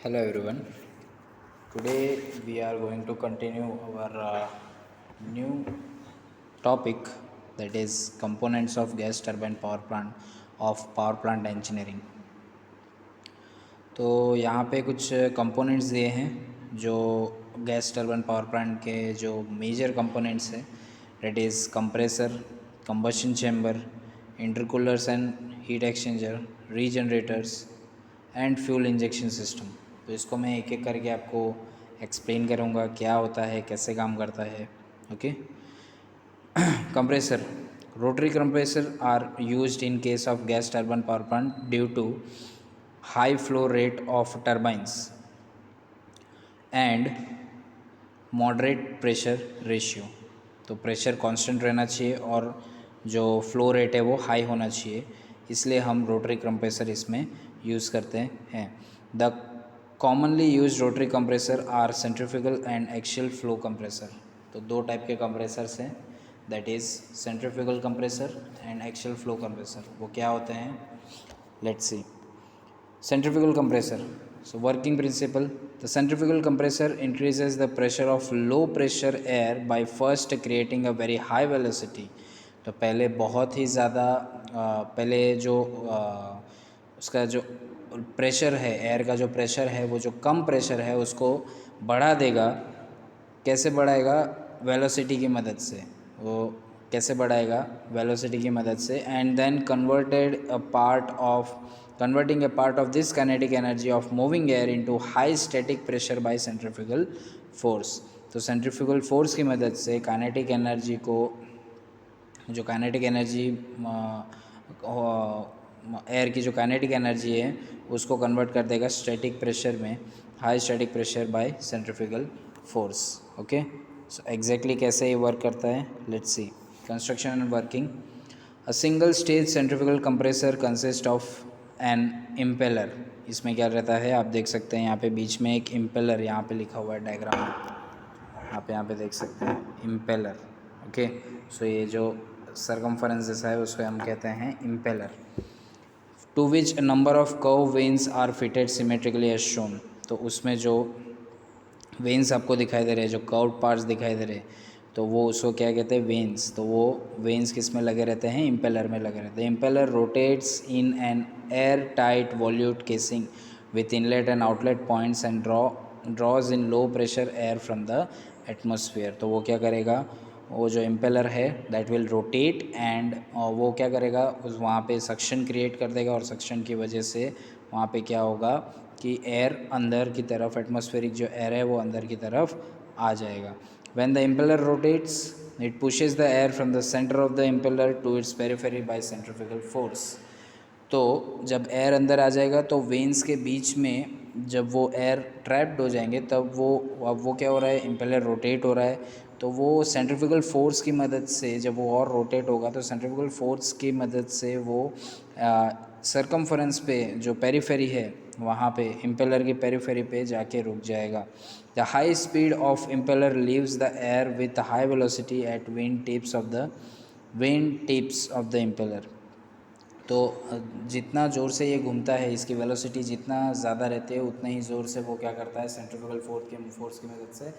Hello everyone. Today we are going to continue our new topic, that is components of gas turbine power plant of power plant engineering. तो यहाँ पे कुछ components दिए हैं जो gas turbine power plant के जो major components हैं, that is compressor, combustion chamber, intercoolers and heat exchanger, regenerators and fuel injection system. तो इसको मैं एक एक करके आपको एक्सप्लेन करूँगा क्या होता है, कैसे काम करता है. Okay. Compressor. Rotary compressor are used in case of gas turbine power plant due to high flow rate of turbines and moderate pressure ratio. तो प्रेशर कांस्टेंट रहना चाहिए और जो फ्लो रेट है वो हाई होना चाहिए, इसलिए हम रोटरी कंप्रेसर इसमें यूज़ करते हैं. The commonly use rotary compressor are centrifugal and axial flow compressor. तो दो टाइप के कंप्रेसर्स हैं, that is centrifugal compressor and axial flow compressor. वो क्या होते हैं, let's see. Centrifugal compressor. So working principle: the centrifugal compressor increases the pressure of low pressure air by first creating a very high velocity. तो पहले बहुत ही ज़्यादा पहले जो उसका जो प्रेशर है, एयर का जो प्रेशर है, वो जो कम प्रेशर है उसको बढ़ा देगा. कैसे बढ़ाएगा? वेलोसिटी की मदद से. वो कैसे बढ़ाएगा? वेलोसिटी की मदद से. And then converting a part of this kinetic energy of moving air into high static pressure by centrifugal force. तो सेंट्रीफ्यूगल फोर्स की मदद से काइनेटिक एनर्जी को, जो काइनेटिक एनर्जी एयर की जो काइनेटिक एनर्जी है उसको कन्वर्ट कर देगा स्टैटिक प्रेशर में, high static pressure by centrifugal force. Okay. So exactly कैसे ये वर्क करता है, let's see. Construction and working. A single stage centrifugal compressor consist of an impeller. इसमें क्या रहता है, आप देख सकते हैं यहाँ पे बीच में एक इम्पेलर यहाँ पे लिखा हुआ है डायग्राम में, आप यहाँ पे देख सकते हैं इम्पेलर. ओके. सो ये जो सरकमफरेंस जैसा है उसको हम कहते हैं impeller. To which number of curve vanes are fitted symmetrically as shown. तो उसमें जो वेन्स आपको दिखाई दे रहे हैं, जो कर्व पार्ट्स दिखाई दे रहे हैं, तो वो उसको क्या कहते हैं, वेन्स. तो वो वेन्स किस में लगे रहते हैं, इम्पेलर में लगे रहते हैं. Impeller rotates in an air tight volute casing with inlet and outlet points and draws in low pressure air from the atmosphere. तो वो क्या करेगा, वो जो इम्पेलर है दैट विल रोटेट एंड वो क्या करेगा, उस वहाँ पे सक्शन क्रिएट कर देगा और सक्शन की वजह से वहाँ पे क्या होगा कि एयर अंदर की तरफ, एटमॉस्फेरिक जो एयर है वो अंदर की तरफ आ जाएगा. When the impeller rotates it pushes the air from the centre of the impeller to its periphery by centrifugal force. तो जब एयर अंदर आ जाएगा तो वेन्स के बीच में जब वो एयर ट्रैप्ड हो जाएंगे तब वो क्या हो रहा है, इम्पेलर रोटेट हो रहा है. तो वो सेंट्रीफ्यूगल फोर्स की मदद से जब वो और रोटेट होगा तो सेंट्रीफ्यूगल फोर्स की मदद से वो सरकमफरेंस पे जो पेरीफेरी है वहाँ पे इम्पेलर की पेरीफेरी पे जाके रुक जाएगा. The high speed of impeller leaves the air with high velocity at wind tips of the impeller. तो जितना ज़ोर से ये घूमता है, इसकी वेलोसिटी जितना ज़्यादा रहती है उतने ही ज़ोर से वो क्या करता है, सेंट्रीफ्यूगल फोर्स की मदद से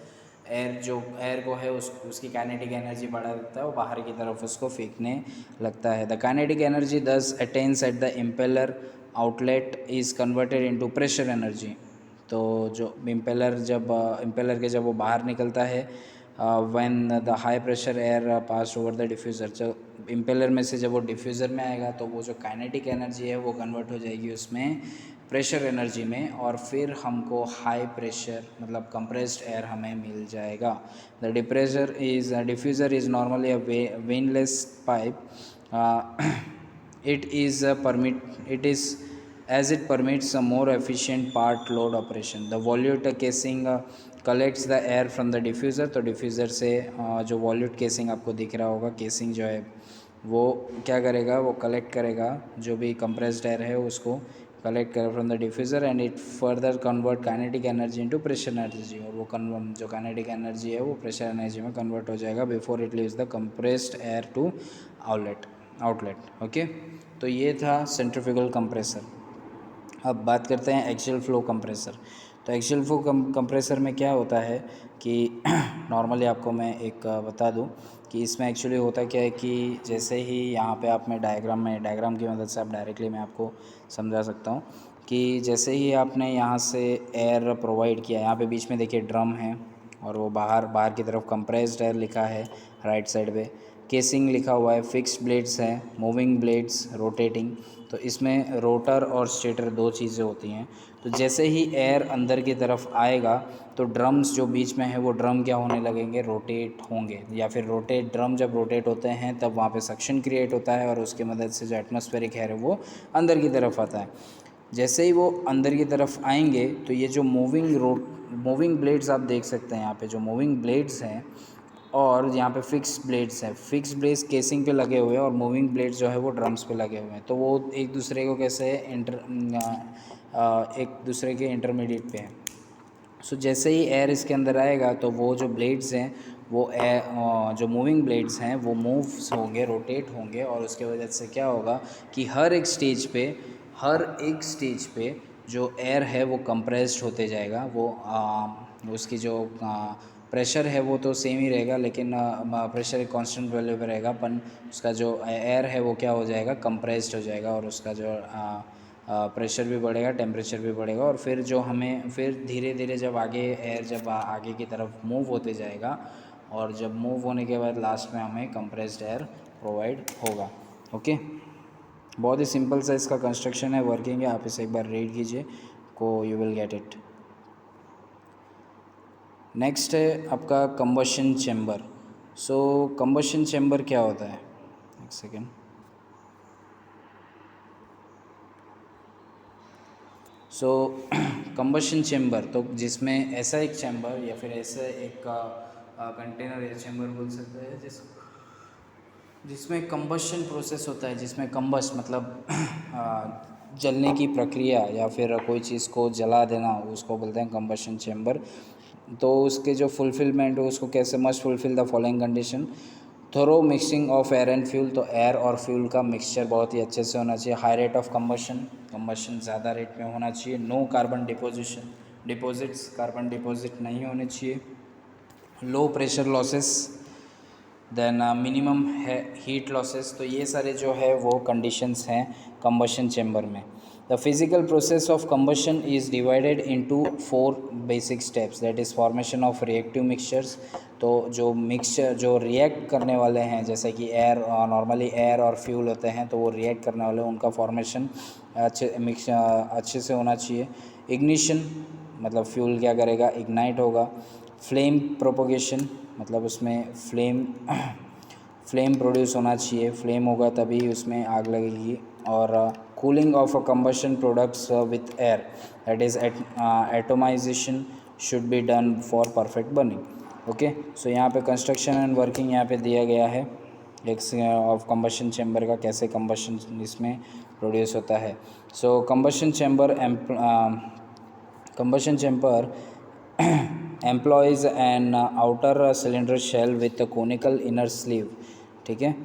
एयर को है उसकी काइनेटिक एनर्जी बढ़ा देता है, वो बाहर की तरफ उसको फेंकने लगता है. द काइनेटिक एनर्जी दस attains at the impeller outlet is converted into pressure energy. तो जो इम्पेलर के जब वो बाहर निकलता है, when the high pressure air pass over the diffuser, जब इम्पेलर में से जब वो डिफ्यूज़र में आएगा तो वो जो काइनेटिक एनर्जी है वो कन्वर्ट हो जाएगी उसमें प्रेशर एनर्जी में, और फिर हमको हाई प्रेशर मतलब कंप्रेस्ड एयर हमें मिल जाएगा. The diffuser is normally a vaneless pipe. it is as it permits a more efficient part load operation. The volute casing collects the air from the diffuser. तो diffuser से जो वॉल्यूट casing आपको दिख रहा होगा, केसिंग जो है वो क्या करेगा, वो कलेक्ट करेगा जो भी कंप्रेस्ड एयर है उसको कलेक्ट करेगा from the diffuser and it further convert kinetic energy into pressure energy. और वो जो काइनेटिक एनर्जी है वो प्रेशर एनर्जी में कन्वर्ट हो जाएगा before it leaves the compressed air to outlet. Okay. तो ये था सेंट्रीफ्यूगल कंप्रेसर. अब बात करते हैं एक्सियल फ्लो कंप्रेसर। तो एक्सियल फ्लो कंप्रेसर में क्या होता है कि नॉर्मली आपको मैं एक बता दूं कि इसमें एक्चुअली होता क्या है कि जैसे ही यहाँ पे आप मैं डायग्राम की मदद से आप डायरेक्टली मैं आपको समझा सकता हूँ कि जैसे ही आपने यहाँ से एयर प्रोवाइड किया, यहाँ पे बीच में देखिए ड्रम है और वो बाहर की तरफ कंप्रेस्ड एयर लिखा है राइट साइड पे, केसिंग लिखा हुआ है, फिक्स्ड ब्लेड्स हैं, मूविंग ब्लेड्स, रोटेटिंग। तो इसमें रोटर और स्टेटर दो चीज़ें होती हैं। तो जैसे ही एयर अंदर की तरफ आएगा तो ड्रम्स जो बीच में है वो ड्रम क्या होने लगेंगे, रोटेट होंगे, या फिर ड्रम जब रोटेट होते हैं तब वहाँ पे सक्शन क्रिएट होता है और उसकी मदद से जो एटमॉस्फेरिक एयर है वो अंदर की तरफ आता है। जैसे ही वो अंदर की तरफ आएंगे तो ये जो मूविंग ब्लेड्स आप देख सकते हैं, यहाँ पे जो मूविंग ब्लेड्स हैं और यहाँ पे फिक्स्ड ब्लेड्स हैं, फिक्स्ड ब्लेड्स केसिंग पे लगे हुए हैं और मूविंग ब्लेड्स जो है वो ड्रम्स पे लगे हुए हैं। तो वो एक दूसरे को कैसे एक दूसरे के इंटरमीडिएट पे हैं। सो जैसे ही एयर इसके अंदर आएगा तो वो जो ब्लेड्स हैं वो जो मूविंग ब्लेड्स हैं वो मूव्स होंगे, रोटेट होंगे, और उसके वजह से क्या होगा कि हर एक स्टेज पे जो एयर है वो कंप्रेस्ड होते जाएगा। वो उसकी जो प्रेशर है वो तो सेम ही रहेगा, लेकिन प्रेशर एक कांस्टेंट वैल्यू पे रहेगा, पर उसका जो एयर है वो क्या हो जाएगा, कंप्रेस्ड हो जाएगा, और उसका जो प्रेशर भी बढ़ेगा, टेम्परेचर भी बढ़ेगा, और फिर जो हमें फिर धीरे धीरे जब आगे एयर जब आगे की तरफ मूव होते जाएगा और जब मूव होने के बाद लास्ट में हमें कंप्रेस्ड एयर प्रोवाइड होगा। ओके, बहुत ही सिंपल सा इसका कंस्ट्रक्शन है, वर्किंग है, आप इसे एक बार रीड कीजिए को you will get it. Next है आपका कंबशन चैम्बर। सो कंबशन चैम्बर क्या होता है, एक सेकेंड। सो कंबशन चैम्बर, तो जिसमें ऐसा एक चैम्बर या फिर ऐसा एक कंटेनर या चैम्बर बोल सकते हैं जिसमें कंबशन प्रोसेस होता है, जिसमें कंबस्ट मतलब जलने की प्रक्रिया या फिर कोई चीज़ को जला देना, उसको बोलते हैं कंबशन चैम्बर। तो उसके जो फुलफिलमेंट हो उसको कैसे, must fulfil the following condition, thorough mixing of air and fuel, तो एयर और फ्यूल का मिक्सचर बहुत ही अच्छे से होना चाहिए। हाई रेट ऑफ कंबशन ज़्यादा रेट में होना चाहिए। No carbon deposits carbon deposit नहीं होने चाहिए। Low pressure losses, then minimum है हीट लॉसेस। तो ये सारे जो है वो कंडीशंस हैं कंबशन चैम्बर में। The physical process of combustion is divided into 4 basic steps, that is formation of reactive mixtures. तो जो मिक्सचर जो रिएक्ट करने वाले हैं, जैसे कि नॉर्मली एयर और फ्यूल होते हैं, तो वो रिएक्ट करने वाले उनका फॉर्मेशन अच्छे से होना चाहिए। इग्निशन मतलब फ्यूल क्या करेगा, इग्नाइट होगा। फ्लेम प्रोपोगेशन मतलब उसमें फ्लेम प्रोड्यूस होना चाहिए, फ्लेम होगा तभी उसमें आग लगेगी। और cooling of a combustion products with air, that is atomization should be done for perfect burning. Okay, so यहाँ पे कंस्ट्रक्शन एंड वर्किंग यहाँ पे दिया गया है एक ऑफ कंबशन चैम्बर का, कैसे कंबशन इसमें प्रोड्यूस होता है। So combustion chamber employs an outer cylinder shell with a conical inner sleeve, ठीक है,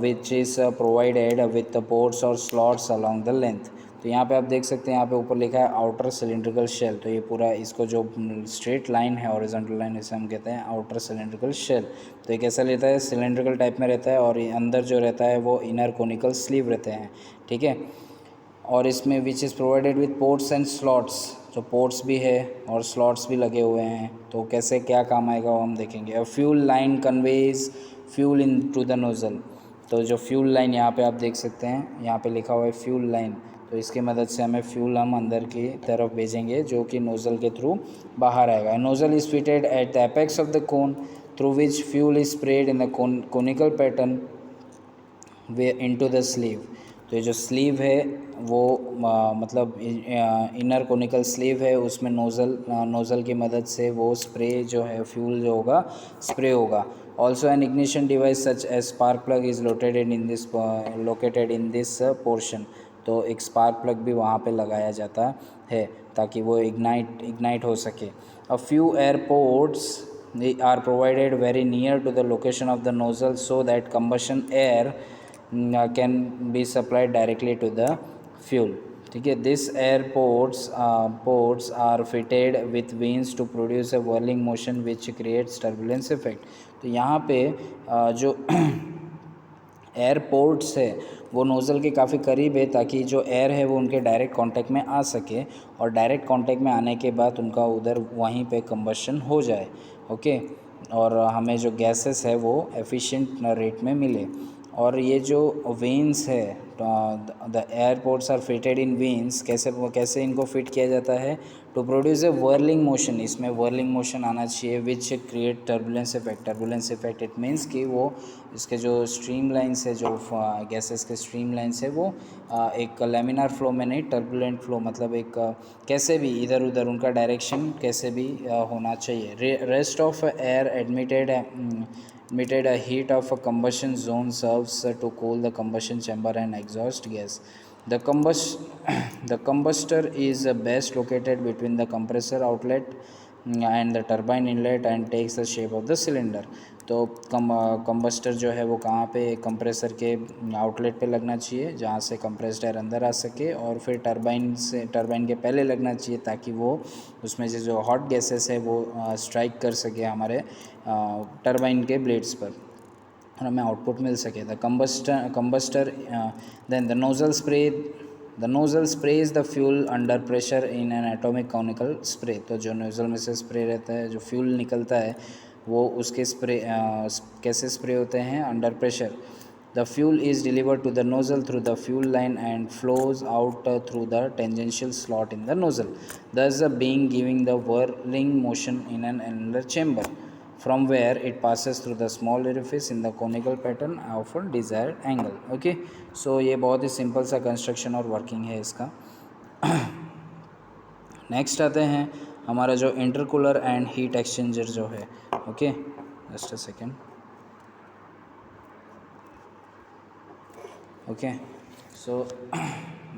which is provided with the ports or slots along the length। तो यहाँ पे आप देख सकते हैं, यहाँ पे ऊपर लिखा है आउटर सिलेंड्रिकल शेल। तो ये पूरा इसको जो स्ट्रेट लाइन है, हॉरिजॉन्टल लाइन, इसे हम कहते हैं आउटर सिलेंड्रिकल शेल। तो ये कैसा रहता है, सिलेंड्रिकल टाइप में रहता है, और अंदर जो रहता है वो इनर कोनिकल स्लीव रहते हैं, ठीक है। और इसमें which is provided with ports and slots, जो पोर्ट्स भी है और स्लॉट्स भी लगे हुए हैं। तो कैसे क्या काम आएगा वो हम देखेंगे। Fuel line conveys fuel into the nozzle. तो जो फ्यूल लाइन यहाँ पे आप देख सकते हैं, यहाँ पे लिखा हुआ है फ्यूल लाइन। तो इसकी मदद से हमें फ्यूल हम अंदर की तरफ भेजेंगे जो कि नोज़ल के थ्रू बाहर आएगा। Nozzle is fitted at the apex of the cone through which fuel is spread in the conical pattern way into the sleeve. तो ये जो स्लीव है वो मतलब इनर कोनिकल स्लीव है, उसमें नोज़ल की मदद से वो स्प्रे जो है फ्यूल जो होगा स्प्रे होगा। Also an ignition device such as spark plug is located in this portion. तो एक स्पार्क प्लग भी वहाँ पे लगाया जाता है ताकि वो इग्नाइट हो सके। A few airports are provided very near to the location of the nozzle so that combustion air can be supplied directly to the fuel, ठीक है। This ports are fitted with vanes to produce a whirling motion which creates turbulence effect. तो यहाँ पे जो airports है वो nozzle के काफ़ी करीब है ताकि जो एयर है वो उनके डायरेक्ट कांटेक्ट में आ सके, और डायरेक्ट कांटेक्ट में आने के बाद उनका उधर वहीं पे कंबशन हो जाए। ओके, और हमें जो गैसेस है वो एफिशिएंट रेट में मिले। और ये जो वेन्स है, the airports are fitted in vanes, कैसे इनको फिट किया जाता है, to produce a whirling motion. इसमें वर्लिंग मोशन आना चाहिए which create turbulence effect. Turbulence effect it means कि वो इसके जो स्ट्रीम लाइन्स है, जो गैसेस के स्ट्रीम लाइन्स है वो एक लेमिनार फ्लो में नहीं, टर्बुलेंट फ्लो, मतलब एक कैसे भी इधर उधर उनका डायरेक्शन कैसे भी होना चाहिए। Rest of air emitted a heat of a combustion zone serves to cool the combustion chamber and exhaust gas. The the combustor is best located between the compressor outlet and the turbine inlet and takes the shape of the cylinder. तो combustor जो है वो कहाँ पे, compressor के outlet पे लगना चाहिए जहाँ से कंप्रेस्ड एयर अंदर आ सके, और फिर टरबाइन के पहले लगना चाहिए ताकि वो उसमें से जो हॉट गैसेस है वो स्ट्राइक कर सके हमारे टरबाइन के ब्लेड्स पर और हमें आउटपुट मिल सके। The combustor then the nozzle sprays the fuel under pressure in an atomic conical spray. तो जो नोज़ल में से स्प्रे रहता है, जो फ्यूल निकलता है वो उसके कैसे स्प्रे होते हैं, under pressure. The fuel is delivered to the nozzle through the fuel line and flows out through the tangential slot in the nozzle, thus being giving the whirling motion in an annular chamber from where it passes through the small orifice in the conical pattern of a desired angle. Okay, so ये बहुत ही simple सा construction और working है इसका। Next आते हैं हमारा जो इंटरकूलर एंड हीट एक्सचेंजर जो है। Okay, just a second. Okay, so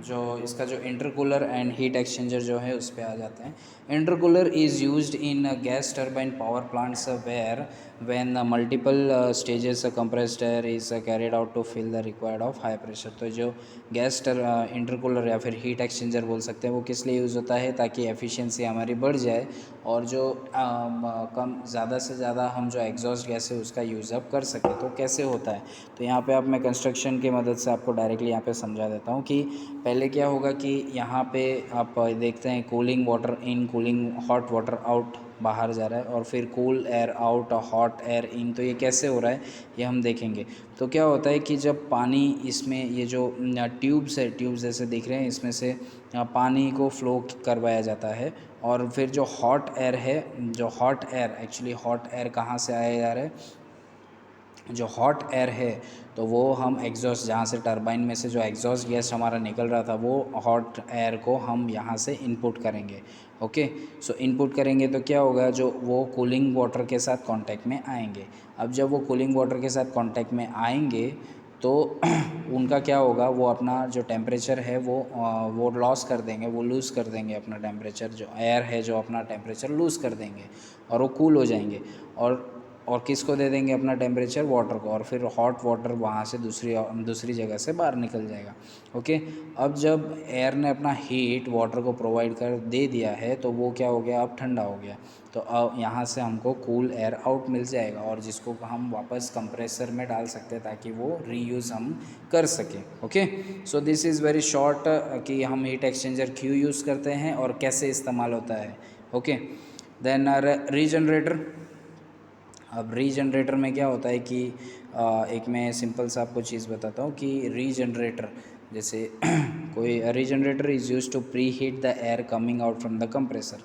जो इसका जो इंटरकूलर एंड हीट एक्सचेंजर जो है उस पर आ जाते हैं। Intercooler is used in gas turbine power plants where when multiple stages compressed air is carried out to fill the required of high pressure. तो जो इंटरकूलर या फिर हीट एक्सचेंजर बोल सकते हैं वो किस लिए यूज़ होता है, ताकि एफिशिएंसी हमारी बढ़ जाए और जो कम ज़्यादा से ज़्यादा हम जो एग्जॉस्ट गैस है उसका यूज़ अप कर सकें। तो कैसे होता है, तो यहाँ पे आप मैं कंस्ट्रक्शन की मदद से आपको डायरेक्टली यहाँ पे समझा देता हूँ कि पहले क्या होगा कि यहाँ पे आप देखते हैं cooling water in, cooling hot water out, बाहर जा रहा है, और फिर cool air out, hot air in. तो ये कैसे हो रहा है ये हम देखेंगे। तो क्या होता है कि जब पानी इसमें ये जो ट्यूब्स जैसे दिख रहे हैं इसमें से पानी को फ्लो करवाया जाता है, और फिर जो हॉट एयर है, जो hot air actually hot air कहाँ से आया जा रहा है, जो हॉट एयर है तो वो हम एग्जॉस्ट, जहाँ से टरबाइन में से जो एग्जॉस्ट गैस हमारा निकल रहा था वो हॉट एयर को हम यहाँ से इनपुट करेंगे। ओके, सो इनपुट करेंगे तो क्या होगा, जो वो कूलिंग वाटर के साथ कांटेक्ट में आएंगे। अब जब वो कूलिंग वाटर के साथ कांटेक्ट में आएंगे तो उनका क्या होगा, वो अपना जो टेम्परेचर है वो लॉस कर देंगे, वो लूज़ कर देंगे अपना टेम्परेचर, जो एयर है जो अपना टेम्परेचर लूज़ कर देंगे और वो कूल हो जाएंगे, और किसको दे देंगे अपना टेम्परेचर, वाटर को, और फिर हॉट वाटर वहाँ से दूसरी जगह से बाहर निकल जाएगा। ओके, अब जब एयर ने अपना हीट वाटर को प्रोवाइड कर दे दिया है तो वो क्या हो गया, अब ठंडा हो गया। तो अब यहाँ से हमको कूल एयर आउट मिल जाएगा, और जिसको हम वापस कंप्रेसर में डाल सकते हैं ताकि वो रीयूज़ हम कर सकें। Okay, so this is very short कि हम हीट एक्सचेंजर क्यों यूज़ करते हैं और कैसे इस्तेमाल होता है। Okay, then regenerator. अब रीजनरेटर में क्या होता है कि एक मैं सिंपल सा आपको चीज़ बताता हूँ कि रीजनरेटर जैसे कोई regenerator is use to preheat the air coming out from the compressor,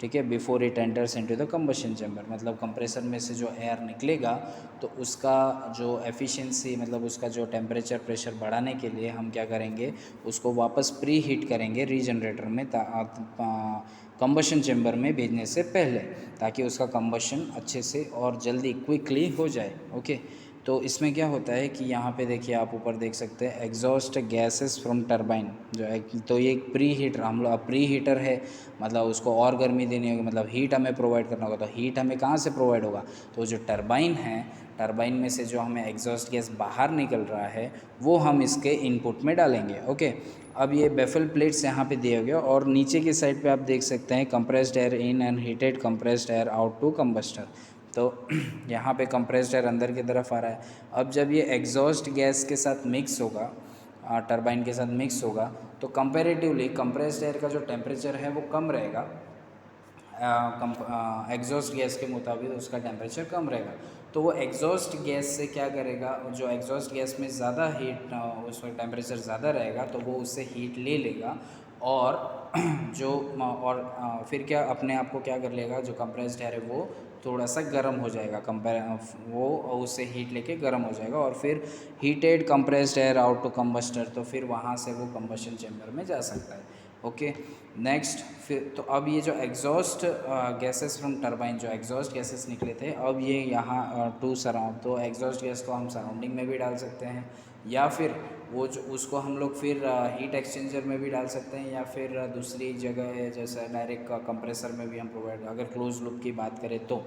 ठीक है, before it enters into the combustion chamber. मतलब कंप्रेसर में से जो एयर निकलेगा तो उसका जो एफिशिएंसी, मतलब उसका जो टेम्परेचर प्रेशर बढ़ाने के लिए हम क्या करेंगे, उसको वापस प्री हीट करेंगे रीजनरेटर में कंबशन चैम्बर में भेजने से पहले, ताकि उसका कंबशन अच्छे से और जल्दी क्विकली हो जाए। ओके, तो इसमें क्या होता है कि यहाँ पे देखिए, आप ऊपर देख सकते हैं एग्जॉस्ट गैसेस फ्रॉम टरबाइन जो है, तो ये एक प्री हीटर, हम लोग प्री हीटर है, मतलब उसको और गर्मी देनी होगी, मतलब हीट हमें प्रोवाइड करना होगा। तो हीट हमें कहाँ से प्रोवाइड होगा, तो जो टरबाइन है, टरबाइन में से जो हमें एग्जॉस्ट गैस बाहर निकल रहा है वो हम इसके इनपुट में डालेंगे। ओके, अब ये बेफल प्लेट्स यहाँ पे दिए गए और नीचे की साइड पे आप देख सकते हैं compressed air in and heated compressed air out to combustor. तो यहाँ पे कंप्रेस्ड एयर अंदर की तरफ आ रहा है। अब जब ये एग्जॉस्ट गैस के साथ मिक्स होगा, टरबाइन के साथ मिक्स होगा, तो कंपैरेटिवली कंप्रेस्ड एयर का जो टेम्परेचर है वो कम रहेगा, एग्जॉस्ट गैस के मुताबिक उसका टेम्परेचर कम रहेगा। तो वो एग्जॉस्ट गैस से क्या करेगा, जो एग्जॉस्ट गैस में ज़्यादा हीट, उसका टेम्परेचर ज़्यादा रहेगा तो वो उससे हीट ले लेगा और जो और फिर क्या अपने आप को क्या कर लेगा, जो कंप्रेस्ड एयर है वो थोड़ा सा गर्म हो जाएगा, वो उससे हीट लेके गर्म हो जाएगा और फिर heated compressed air out to combustor, तो फिर वहाँ से वो कंबशन चैम्बर में जा सकता है। ओके, नेक्स्ट फिर तो अब ये जो एग्जॉस्ट गैसेस फ्रॉम टरबाइन, जो एग्जॉस्ट गैसेस निकले थे, अब ये यहाँ टू सराउंड, तो एग्जॉस्ट गैस को हम सराउंडिंग में भी डाल सकते हैं या फिर वो जो उसको हम लोग फिर हीट एक्सचेंजर में भी डाल सकते हैं या फिर दूसरी जगह है जैसे डायरेक्ट कंप्रेसर में भी हम प्रोवाइड, अगर क्लोज लूप की बात करें तो।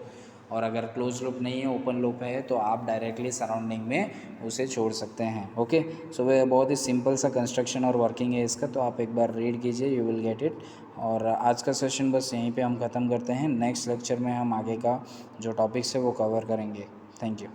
और अगर क्लोज लूप नहीं है, ओपन लूप है, तो आप डायरेक्टली सराउंडिंग में उसे छोड़ सकते हैं। ओके, सो वह बहुत ही सिंपल सा कंस्ट्रक्शन और वर्किंग है इसका, तो आप एक बार रीड कीजिए, यू विल गेट इट। और आज का सेशन बस यहीं पे हम ख़त्म करते हैं। नेक्स्ट लेक्चर में हम आगे का जो टॉपिक्स है वो कवर करेंगे। Thank you.